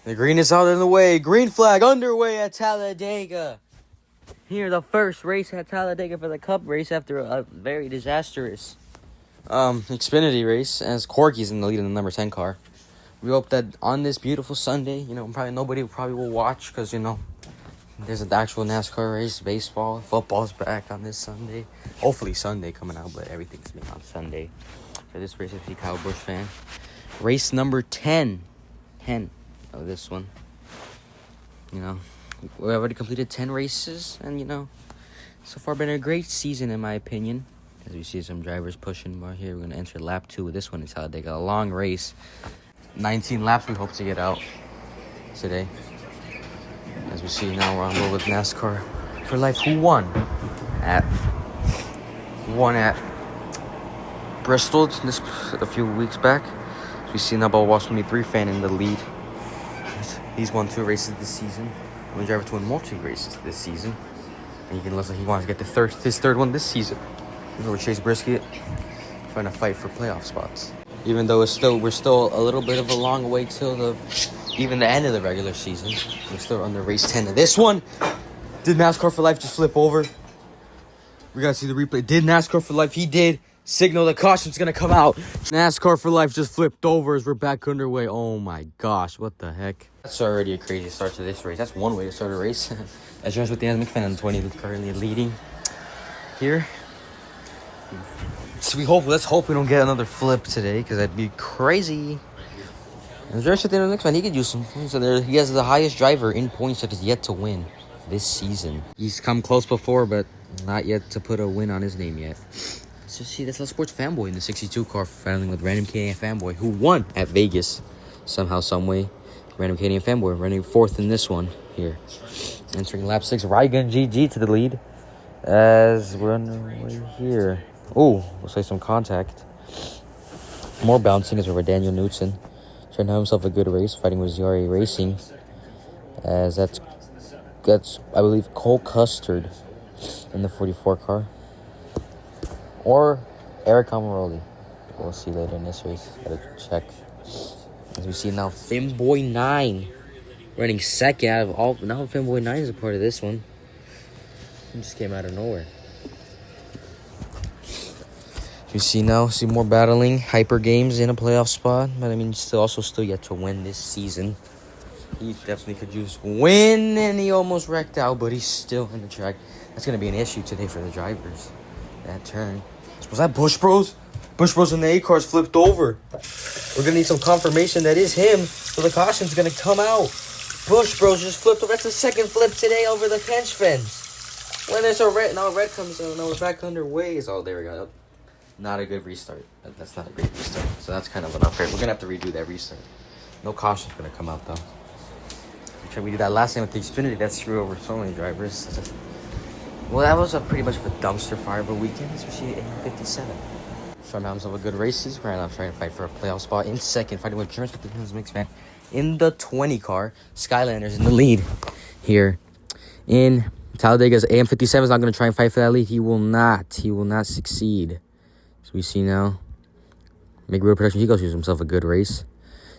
The green is out in the way. Green flag underway at Talledega. Here, the first race at Talledega for the Cup race after a very disastrous Xfinity race, as Corky's in the lead in the number 10 car. We hope that on this beautiful Sunday, probably nobody will watch because, there's an actual NASCAR race, baseball, football's back on this Sunday. Hopefully Sunday coming out, but everything's been on Sunday. For this race, if you're a Kyle Busch fan. Race number 10 of this one. We already completed 10 races, and, so far been a great season in my opinion. As we see some drivers pushing more here, we're going to enter lap 2 with this one in Talledega. A long race. 19 laps we hope to get out today. As we see now, we're on board with NASCAR for Life, who won at Bristol a few weeks back. As we see now, Bubba Wallace 23 fan in the lead. He's won 2 races this season. Only driver to win multi races this season. And he looks like he wants to get his third one this season. Over Chase Brisket, trying to fight for playoff spots. Even though we're still a little bit of a long way till even the end of the regular season. We're still under race 10 of this one. Did NASCAR for Life just flip over? We gotta see the replay. Did NASCAR for Life? He did. Signal the caution's gonna come out. NASCAR for Life just flipped over as we're back underway. Oh my gosh, what the heck? That's already a crazy start to this race. That's one way to start a race. As you're with the M&Ms fan on the 20, currently leading here. So let's hope we don't get another flip today, because that'd be crazy. And the rest of the next one, he could use some points. So he has the highest driver in points that is yet to win this season. He's come close before, but not yet to put a win on his name yet. So see, that's a sports fanboy in the 62 car, battling with random Canadian fanboy who won at Vegas somehow, some way. Random Canadian fanboy running 4th in this one here. Entering lap 6, Rygun GG to the lead as we're underway here. Oh, looks like some contact. More bouncing as over Daniel Knutson. Trying to have himself a good race, fighting with ZRA Racing. As that's I believe Cole Custard in the 44 car. Or Eric Amaroli. We'll see later in this race. Gotta check. As we see now, Finboy 9 running second out of all. Now Finboy 9 is a part of this one. He just came out of nowhere. You see more battling. Hyper Games in a playoff spot. But still yet to win this season. He definitely could use win, and he almost wrecked out, but he's still in the track. That's going to be an issue today for the drivers. That turn. Was that Busch Bros? Busch Bros and the A cars flipped over. We're going to need some confirmation that is him, so the caution's going to come out. Busch Bros just flipped over. That's the second flip today over the bench fence. When there's a red, now red comes out. Now we're back underway. Oh, there we go. Not a good restart. That's not a great restart. So that's kind of an upgrade. We're going to have to redo that restart. No caution's going to come out, though. We did that last time with the Xfinity. That screwed over so many drivers. Well, that was pretty much of a dumpster fire of a weekend, especially at 57. Trying to have himself a good races. Right now, I'm trying to fight for a playoff spot in second, fighting with Germans with the mixed fan. In the 20 car, Skylanders in the lead here. In Talledega's AM57 is not going to try and fight for that lead. He will not succeed. So we see now, Make Real Production, he goes use himself a good race.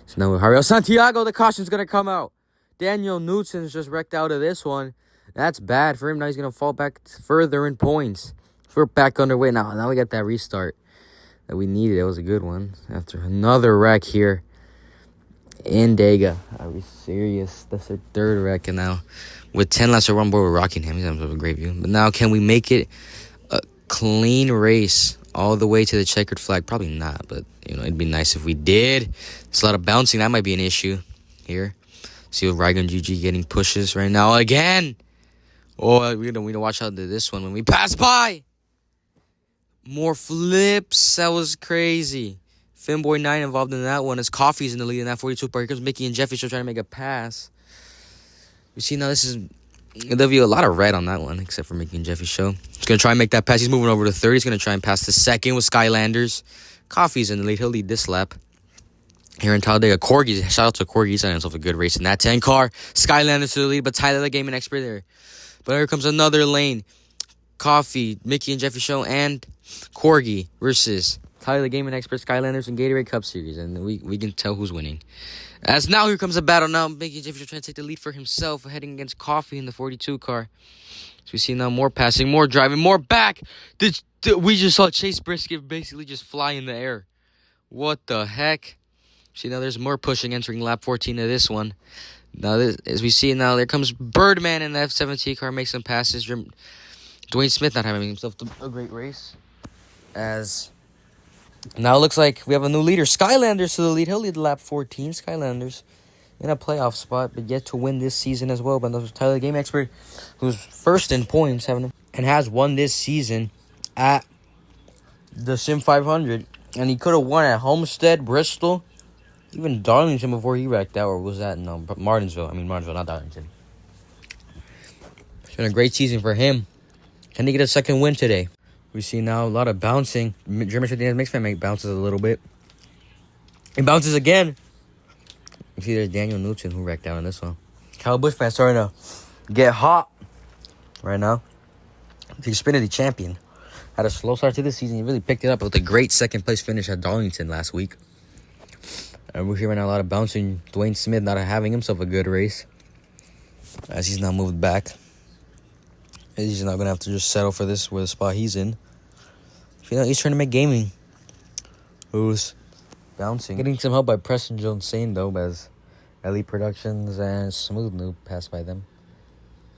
So now with Javier Santiago, the caution's going to come out. Daniel Knutson's just wrecked out of this one. That's bad for him. Now he's going to fall back further in points. So we're back underway now. Now we got that restart that we needed. That was a good one. After another wreck here in Dega. Are we serious? That's our third wreck. And now with 10 laps to run board, we're rocking him. He's having a great view. But now can we make it a clean race all the way to the checkered flag? Probably not, but it'd be nice if we did. There's a lot of bouncing. That might be an issue here. See with Rygun GG getting pushes right now again. Oh, we don't watch out to this one when we pass by. More flips. That was crazy. Finboy 9 involved in that one as Coffee's in the lead in that 42 part. Here comes Mickey and Jeffy still trying to make a pass. You see now this is a lot of red on that one, except for Mickey and Jeffy show. He's going to try and make that pass. He's moving over to third. He's going to try and pass the second with Skylanders. Coffee's in the lead. He'll lead this lap. Here in Talledega, Corgi, shout out to Corgi. He's had himself a good race in that 10 car. Skylanders to the lead, but Tyler, the gaming expert there. But here comes another lane. Coffee, Mickey and Jeffy Show, and Corgi versus Tyler, the gaming expert, Skylanders, and Gatorade Cup Series. And we can tell who's winning. As now, here comes a battle now. Making Jeffy trying to take the lead for himself, heading against Coffee in the 42 car. So we see now more passing, more driving, more back. We just saw Chase Briscoe basically just fly in the air. What the heck? See, now there's more pushing entering lap 14 of this one. Now, as we see now, there comes Birdman in the F-17 car, makes some passes. Dwayne Smith not having himself a great race. As now it looks like we have a new leader. Skylanders to the lead. He'll lead lap 14. Skylanders in a playoff spot, but yet to win this season as well. But that was Tyler, the game expert, who's first in points, and has won this season at the Sim 500. And he could have won at Homestead, Bristol, even Darlington before he wrecked out. Or was that? No, Martinsville. Martinsville, not Darlington. It's been a great season for him. Can he get a second win today? We see now a lot of bouncing. German 59 makes fan make bounces a little bit. He bounces again. You see there's Daniel Newton who wrecked out in this one. Kyle Busch fan starting to get hot right now. The Xfinity champion. Had a slow start to this season. He really picked it up with a great second place finish at Darlington last week. And we're hearing a lot of bouncing. Dwayne Smith not having himself a good race, as he's now moved back. He's not going to have to just settle for this with the spot he's in. He's trying to make gaming. Who's bouncing. Getting some help by Preston Jones Sane, though, as Elite Productions and Smooth Noob passed by them.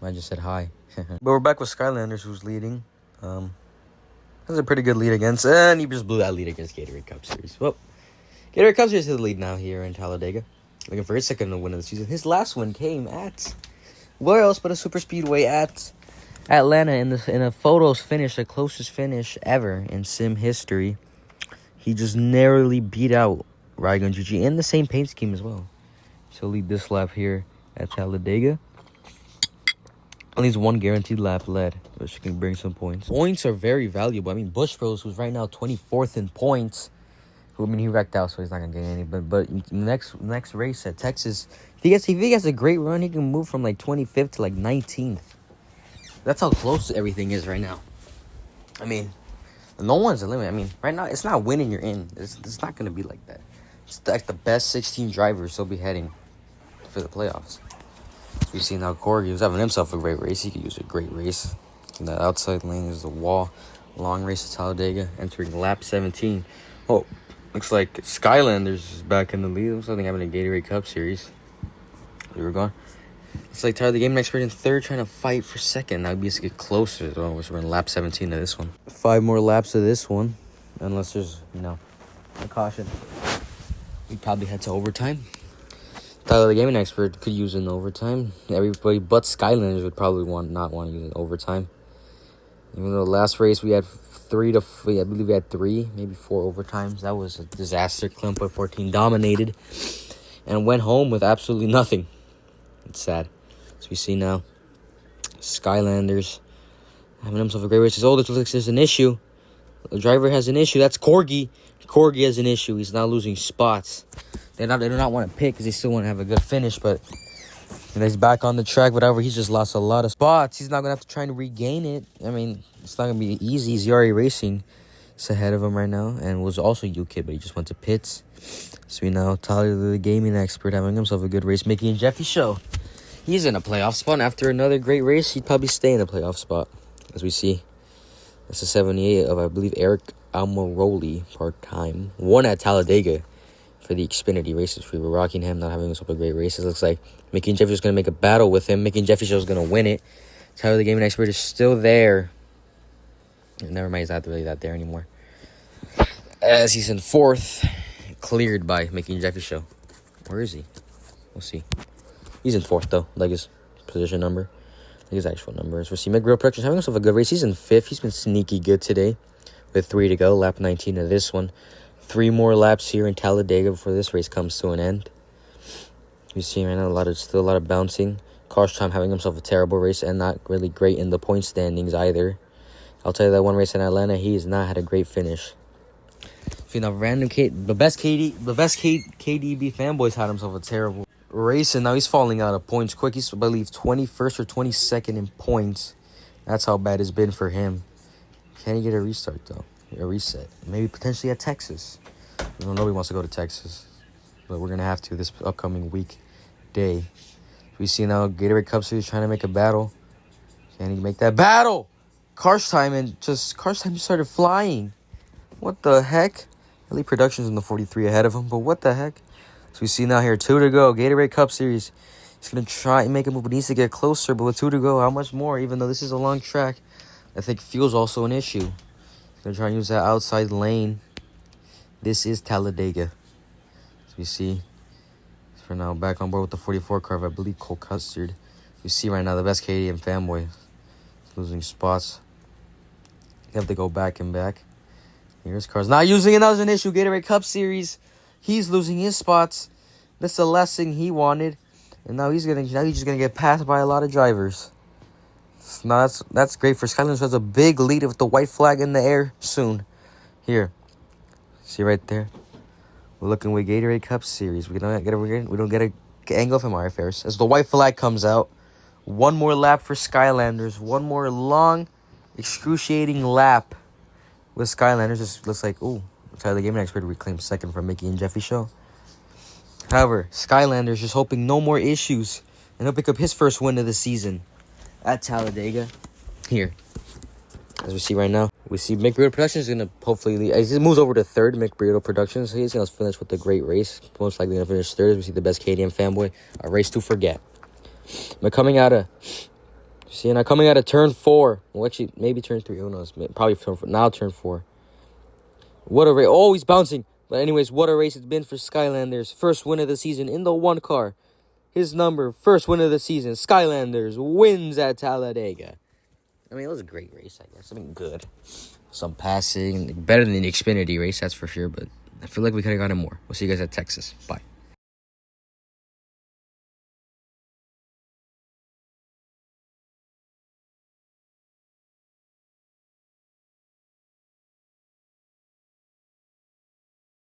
I just said hi. But we're back with Skylanders, who's leading. That's a pretty good lead against, and he just blew that lead against Gatorade Cup Series. Well, Gatorade Cup Series to the lead now here in Talledega. Looking for his second win of the season. His last win came at, where else but a super speedway at Atlanta in a photos finish, the closest finish ever in sim history. He just narrowly beat out Rygun GG in the same paint scheme as well. So lead this lap here at Talledega. At least one guaranteed lap led, which can bring some points. Points are very valuable. Bush Bros, who's right now 24th in points, he wrecked out, so he's not gonna get any. But next race at Texas, if he gets a great run, he can move from like 25th to like 19th. That's how close everything is right now. No one's a limit. Right now it's not winning, you're in. It's not gonna be like that. It's like the best 16 drivers will be heading for the playoffs. We see now Corgi was having himself a great race. He could use a great race. In the outside lane is the wall. Long race at Talledega, entering lap 17. Oh, looks like Skylanders is back in the lead. Looks like they're having a Gatorade Cup Series. They were gone. It's like Tyler, the game expert, in third, trying to fight for second. Now he's get closer, though. We're in lap 17 of this one. 5 more laps of this one, unless there's, a caution. We probably head to overtime. Tyler, the gaming expert, could use an overtime. Everybody but Skylanders would probably not want to use an overtime. Even though last race we had 3, maybe 4 overtimes. That was a disaster. Clempo 14 dominated and went home with absolutely nothing. It's sad. So we see now Skylanders having himself a great race. It looks like there's an issue. The driver has an issue. That's Corgi. Corgi has an issue. He's now losing spots. They do not want to pick because they still want to have a good finish, but he's back on the track, whatever. He's just lost a lot of spots. He's not going to have to try to regain it. It's not going to be easy. ZRA Racing is ahead of him right now, and was also UKID, but he just went to pits. So we now Tyler, the gaming expert, having himself a good race, Mickey and Jeffy show. He's in a playoff spot, and after another great race, he'd probably stay in a playoff spot, as we see. That's a 78 of, I believe, Eric Almiroli part-time. Won at Talledega for the Xfinity races. We were rocking him, not having himself a great race. It looks like Mickey and Jeffy is going to make a battle with him. Mickey and Jeffy show is going to win it. Tyler, the gaming expert, is still there. Never mind, he's not really that there anymore. As he's in 4th, cleared by Mickey and Jeffy show. Where is he? We'll see. He's in 4th, though, like his position number. Like his actual number is. We'll see McGrill Productions having himself a good race. He's in 5th. He's been sneaky good today with 3 to go. Lap 19 of this one. 3 more laps here in Talledega before this race comes to an end. You see right now still a lot of bouncing. Karstrom having himself a terrible race and not really great in the point standings either. I'll tell you that one race in Atlanta, he has not had a great finish. The best KDB fanboys had himself a terrible race, and now he's falling out of points quick. He's, I believe, 21st or 22nd in points. That's how bad it's been for him. Can he get a restart, though? A reset. Maybe potentially at Texas. Nobody wants to go to Texas. but we're going to have to this upcoming weekday. We see now Gatorade Cup Series trying to make a battle. Can he make that battle? Cars time just started flying. What the heck? Elite Productions in the 43 ahead of him, but what the heck? So we see now here, 2 to go. Gatorade Cup Series. He's going to try and make a move, but needs to get closer. But with 2 to go, how much more? Even though this is a long track, I think fuel's also an issue. He's going to try and use that outside lane. This is Talledega. So we see, for now, back on board with the 44 car, I believe Cole Custard. You see right now the best KDM fanboy losing spots. You have to go back and back. Here's cars not using it. That was an issue. Gatorade Cup Series. He's losing his spots. That's the last thing he wanted. And now he's just gonna get passed by a lot of drivers. Now that's great for Skylanders, who has a big lead with the white flag in the air soon. Here, see right there. We're looking with Gatorade Cup Series. We don't get an angle from our affairs as the white flag comes out. One more lap for Skylanders. One more long, excruciating lap with Skylanders. Just looks like Tyler Gaming Expert reclaimed second from Mickey and Jeffy show. However, Skylanders just hoping no more issues, and he'll pick up his first win of the season at Talledega. Here, as we see right now, we see Mick Burrito Productions is going to hopefully, as he moves over to third, Mick Burrito Productions, he's going to finish with a great race. Most likely going to finish third as we see the best KDM fanboy, a race to forget. But coming out of turn 4, well, actually, maybe turn 3, who knows, probably turn 4, now turn 4. What a race, oh, he's bouncing. But anyways, what a race it's been for Skylanders. First win of the season in the one car. His number, first win of the season. Skylanders wins at Talledega. I mean, it was a great race, I guess. I mean, good. Some passing. Better than the Xfinity race, that's for sure. But I feel like we could have gotten more. We'll see you guys at Texas. Bye.